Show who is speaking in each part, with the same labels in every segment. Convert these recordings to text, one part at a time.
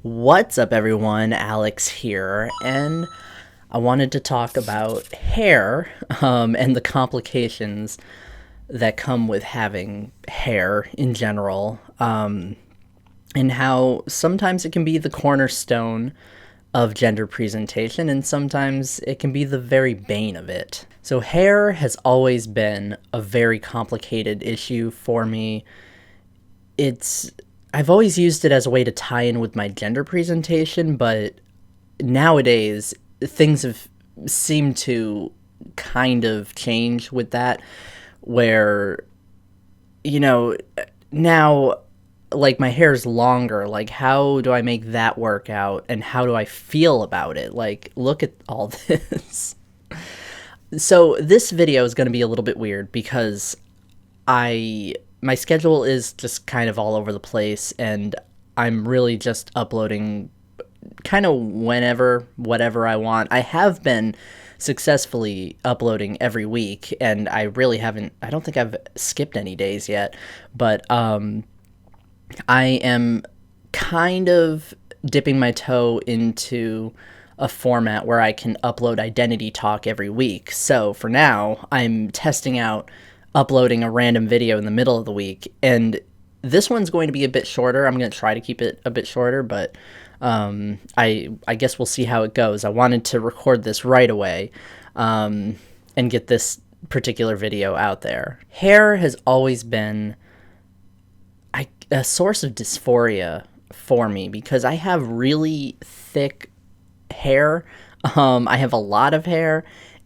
Speaker 1: What's up, everyone? Alex here, and I wanted to talk about hair and the complications that come with having hair in general, and how sometimes it can be the cornerstone of gender presentation, and sometimes it can be the very bane of it. So, hair has always been a very complicated issue for me. it's I've always used it as a way to tie in with my gender presentation, but nowadays things have seemed to kind of change with that, where you know now, like, my hair's longer. Like, how do I make that work out, and how do I feel about it? Like, look at all this. So this video is going to be a little bit weird because I my schedule is just kind of all over the place, and I'm really just uploading kind of whenever, whatever I want. I have been successfully uploading every week, and I don't think I've skipped any days yet, but I am kind of dipping my toe into a format where I can upload identity talk every week. So for now, I'm testing out uploading a random video in the middle of the week, and this one's going to be a bit shorter. I'm going to try to keep it a bit shorter, but I guess we'll see how it goes. I wanted to record this right away and get this particular video out there. Hair has always been a source of dysphoria for me because I have really thick hair. I have a lot of hair,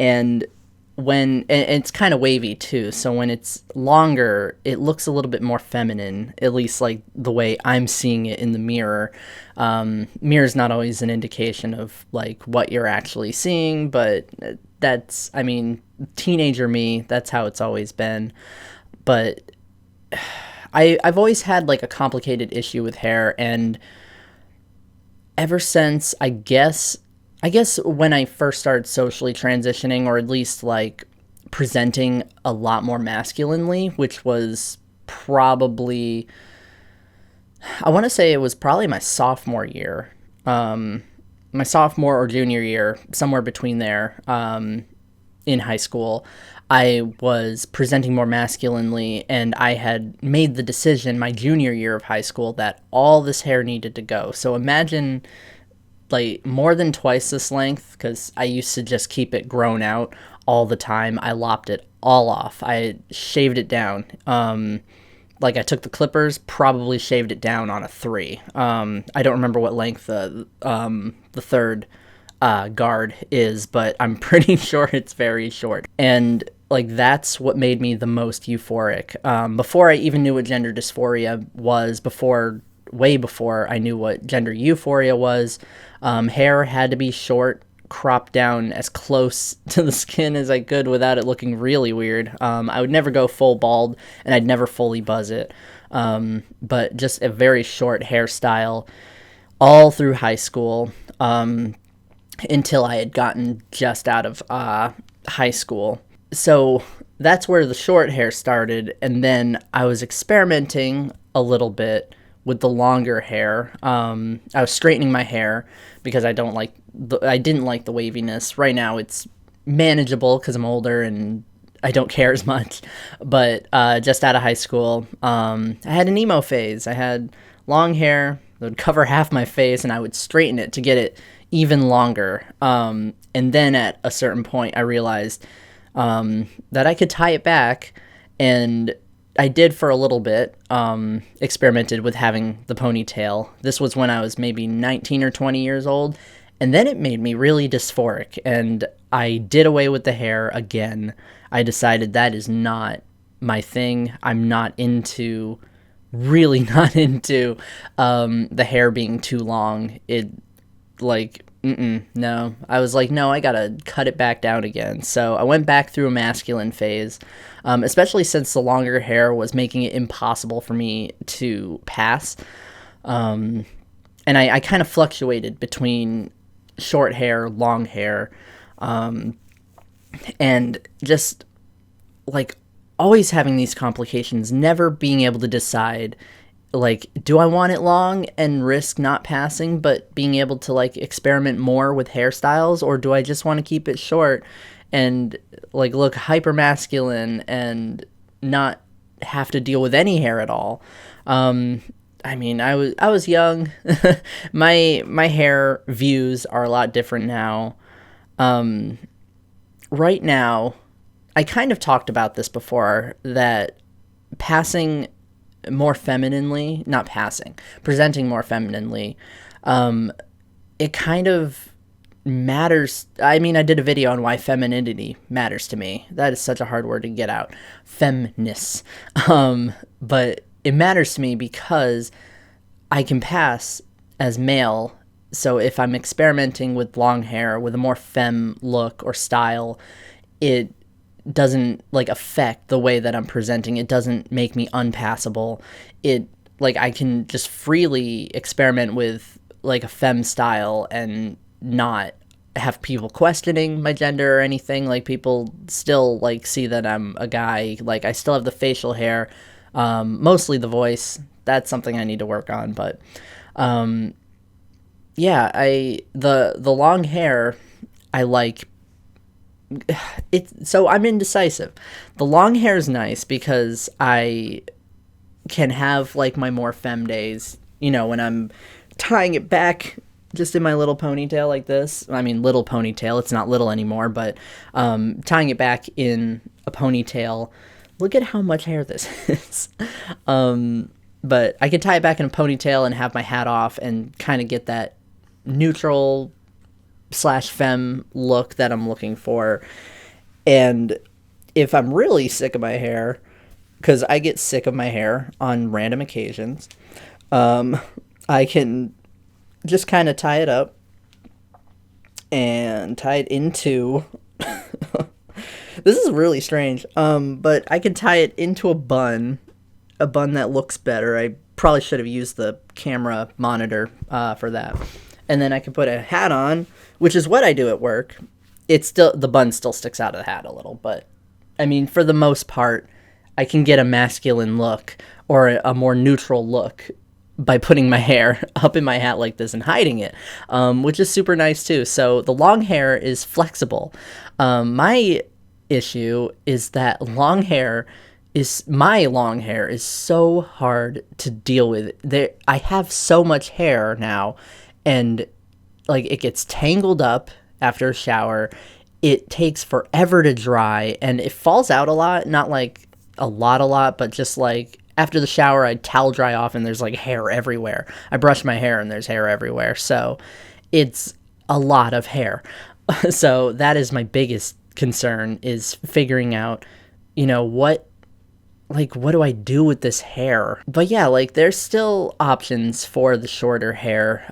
Speaker 1: and and it's kind of wavy too, so when it's longer it looks a little bit more feminine, at least like the way I'm seeing it in the mirror. Mirror's not always an indication of like what you're actually seeing, but I mean, teenager me, that's how it's always been. But I've always had like a complicated issue with hair, and ever since, I guess when I first started socially transitioning, or at least like presenting a lot more masculinely, which was probably, I want to say it was probably my sophomore year, my sophomore or junior year, somewhere between there, in high school. I was presenting more masculinely, and I had made the decision my junior year of high school that all this hair needed to go. So imagine like more than twice this length, because I used to just keep it grown out all the time. I lopped it all off. I shaved it down. Like, I took the clippers, probably shaved it down on a 3. I don't remember what length the third guard is, but I'm pretty sure it's very short. And like, that's what made me the most euphoric. Before I even knew what gender dysphoria was, way before I knew what gender euphoria was, hair had to be short, cropped down as close to the skin as I could without it looking really weird. I would never go full bald, and I'd never fully buzz it, but just a very short hairstyle all through high school, until I had gotten just out of high school. So that's where the short hair started, and then I was experimenting a little bit with the longer hair. I was straightening my hair because I didn't like the waviness. Right now it's manageable because I'm older and I don't care as much. But just out of high school, I had an emo phase. I had long hair that would cover half my face, and I would straighten it to get it even longer. And then at a certain point, I realized that I could tie it back, and I did for a little bit, experimented with having the ponytail. This was when I was maybe 19 or 20 years old, and then it made me really dysphoric, and I did away with the hair again. I decided that is not my thing. I'm really not into the hair being too long. No. I was like, no, I gotta cut it back down again. So I went back through a masculine phase, especially since the longer hair was making it impossible for me to pass. And I kind of fluctuated between short hair, long hair, and just like always having these complications, never being able to decide like, do I want it long and risk not passing, but being able to like experiment more with hairstyles, or do I just want to keep it short and like look hyper masculine and not have to deal with any hair at all? I mean, I was young. My hair views are a lot different now. Right now, I kind of talked about this before, that passing more femininely, not passing, presenting more femininely, it kind of matters. I mean, I did a video on why femininity matters to me. That is such a hard word to get out. Femness. But it matters to me because I can pass as male. So if I'm experimenting with long hair, with a more femme look or style, it doesn't like affect the way that I'm presenting. It doesn't make me unpassable. It like I can just freely experiment with like a femme style and not have people questioning my gender or anything. Like, people still like see that I'm a guy. Like, I still have the facial hair, mostly the voice. That's something I need to work on, but yeah, the long hair I like. So I'm indecisive. The long hair is nice because I can have like my more femme days, when I'm tying it back just in my little ponytail like this. I mean, little ponytail, it's not little anymore, but tying it back in a ponytail. Look at how much hair this is. But I can tie it back in a ponytail and have my hat off and kind of get that neutral / femme look that I'm looking for. And if I'm really sick of my hair, because I get sick of my hair on random occasions, I can just kind of tie it up and tie it into this is really strange, but I can tie it into a bun that looks better. I probably should have used the camera monitor for that. And then I can put a hat on, which is what I do at work. It's still, the bun still sticks out of the hat a little, but I mean, for the most part, I can get a masculine look or a more neutral look by putting my hair up in my hat like this and hiding it, which is super nice too. So the long hair is flexible. My issue is that my long hair is so hard to deal with. I have so much hair now, and like, it gets tangled up after a shower. It takes forever to dry, and it falls out a lot. Not like a lot, but just like after the shower, I towel dry off and there's like hair everywhere. I brush my hair and there's hair everywhere. So it's a lot of hair. So that is my biggest concern, is figuring out, what do I do with this hair? But yeah, like, there's still options for the shorter hair,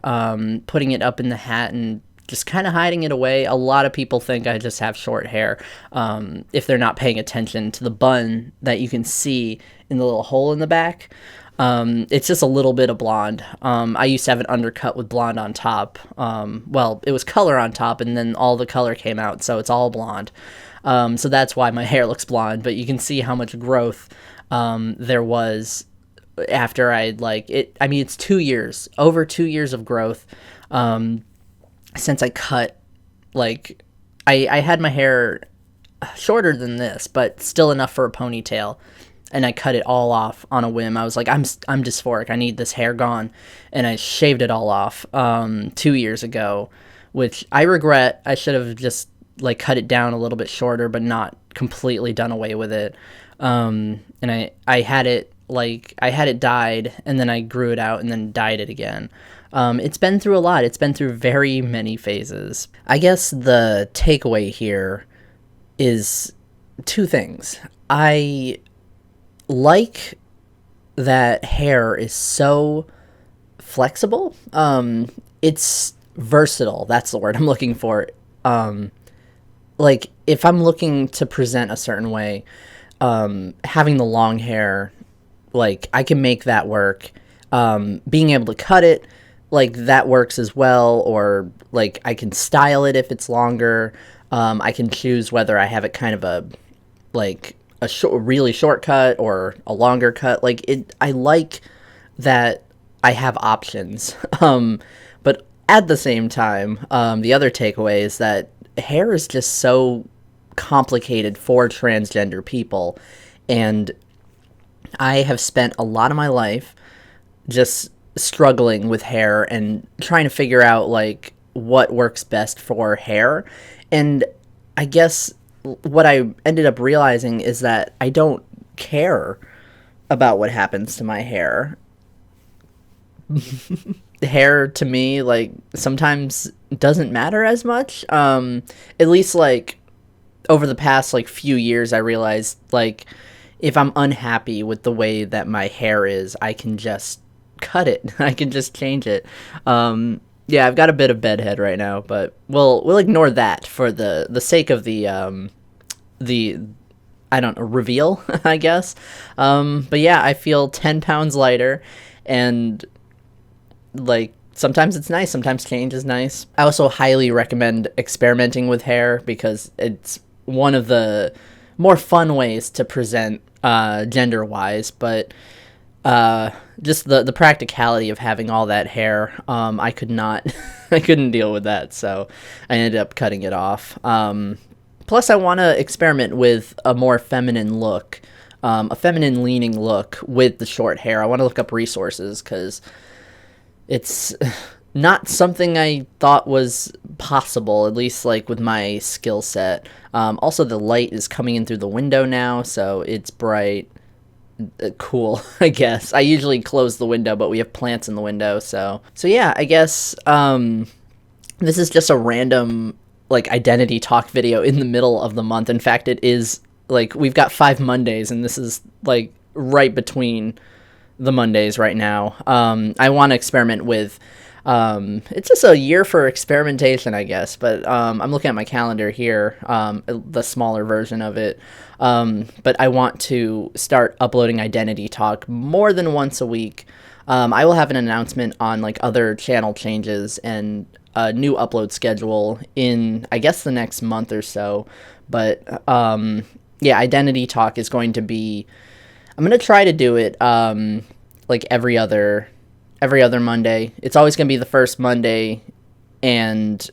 Speaker 1: putting it up in the hat and just kind of hiding it away. A lot of people think I just have short hair, if they're not paying attention to the bun that you can see in the little hole in the back. It's just a little bit of blonde. I used to have an undercut with blonde on top. Well, it was color on top, and then all the color came out, so it's all blonde. So that's why my hair looks blonde, but you can see how much growth there was after I mean, it's 2 years, over 2 years of growth, since I cut, like, I had my hair shorter than this, but still enough for a ponytail, and I cut it all off on a whim. I was like, I'm dysphoric, I need this hair gone, and I shaved it all off 2 years ago, which I regret. I should have just like cut it down a little bit shorter, but not completely done away with it. And I had it dyed, and then I grew it out and then dyed it again. It's been through a lot. It's been through very many phases. I guess the takeaway here is two things. I like that hair is so flexible. It's versatile. That's the word I'm looking for. Like, if I'm looking to present a certain way, having the long hair, like, I can make that work. Being able to cut it, like, that works as well. Or like, I can style it if it's longer. I can choose whether I have it kind of a really short cut or a longer cut. Like, I like that I have options. But at the same time, the other takeaway is that hair is just so complicated for transgender people. And I have spent a lot of my life just struggling with hair and trying to figure out like what works best for hair. And I guess what I ended up realizing is that I don't care about what happens to my hair. Hair to me, like, sometimes doesn't matter as much. At least like over the past like few years I realized like if I'm unhappy with the way that my hair is, I can just cut it. I can just change it. Yeah, I've got a bit of bedhead right now, but we'll ignore that for the sake of the I don't know, reveal, I guess. But yeah, I feel 10 pounds lighter, and like sometimes it's nice, sometimes change is nice. I also highly recommend experimenting with hair because it's one of the more fun ways to present gender wise, but just the practicality of having all that hair, I could not I couldn't deal with that, so I ended up cutting it off. Plus I want to experiment with a more feminine look, a feminine leaning look with the short hair. I want to look up resources because it's not something I thought was possible, at least like with my skill set. Also, the light is coming in through the window now, so it's bright. Cool, I guess. I usually close the window, but we have plants in the window, so yeah, I guess this is just a random like identity talk video in the middle of the month. In fact, it is like we've got 5 Mondays, and this is like right between the Mondays right now. I want to experiment with it's just a year for experimentation, I guess, but I'm looking at my calendar here, the smaller version of it, but I want to start uploading Identity Talk more than once a week. I will have an announcement on like other channel changes and a new upload schedule in, I guess, the next month or so, but yeah, Identity Talk is going to be, I'm going to try to do it like every other Monday. It's always going to be the first Monday and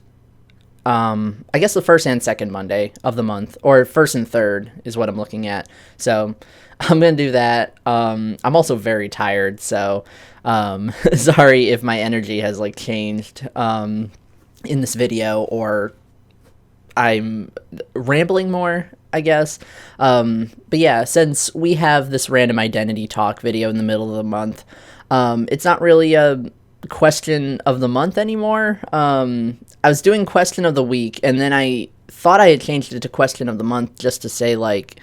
Speaker 1: I guess the first and second Monday of the month, or first and third is what I'm looking at. So I'm going to do that. I'm also very tired, so sorry if my energy has like changed in this video, or I'm rambling more, I guess. But yeah, since we have this random identity talk video in the middle of the month, it's not really a question of the month anymore. I was doing question of the week, and then I thought I had changed it to question of the month just to say, like,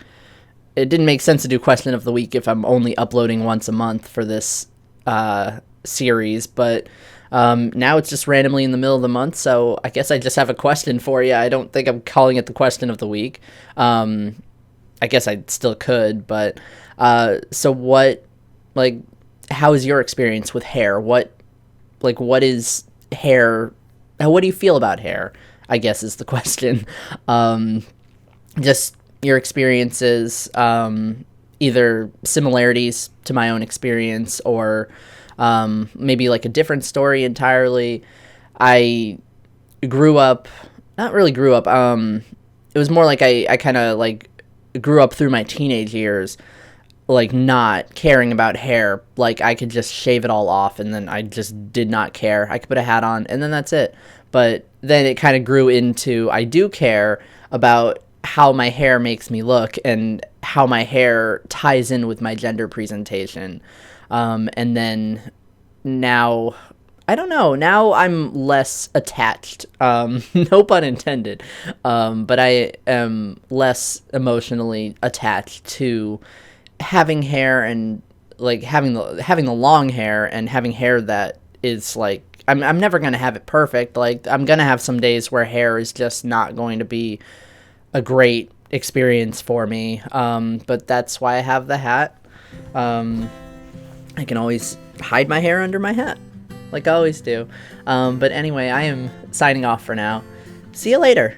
Speaker 1: it didn't make sense to do question of the week if I'm only uploading once a month for this series, but now it's just randomly in the middle of the month, so I guess I just have a question for you. I don't think I'm calling it the question of the week. I guess I still could, but so what, like, how is your experience with hair? What is hair? What do you feel about hair, I guess is the question. Just your experiences, either similarities to my own experience, or maybe like a different story entirely. I not really grew up, it was more like I kind of like grew up through my teenage years, like not caring about hair. Like I could just shave it all off, and then I just did not care. I could put a hat on, and then that's it. But then it kind of grew into, I do care about how my hair makes me look and how my hair ties in with my gender presentation. And then now, I don't know, now I'm less attached, no pun intended, but I am less emotionally attached to having hair, and like having the long hair, and having hair that is like, I'm never going to have it perfect. Like I'm going to have some days where hair is just not going to be a great experience for me. But that's why I have the hat. I can always hide my hair under my hat, like I always do. But anyway, I am signing off for now. See you later.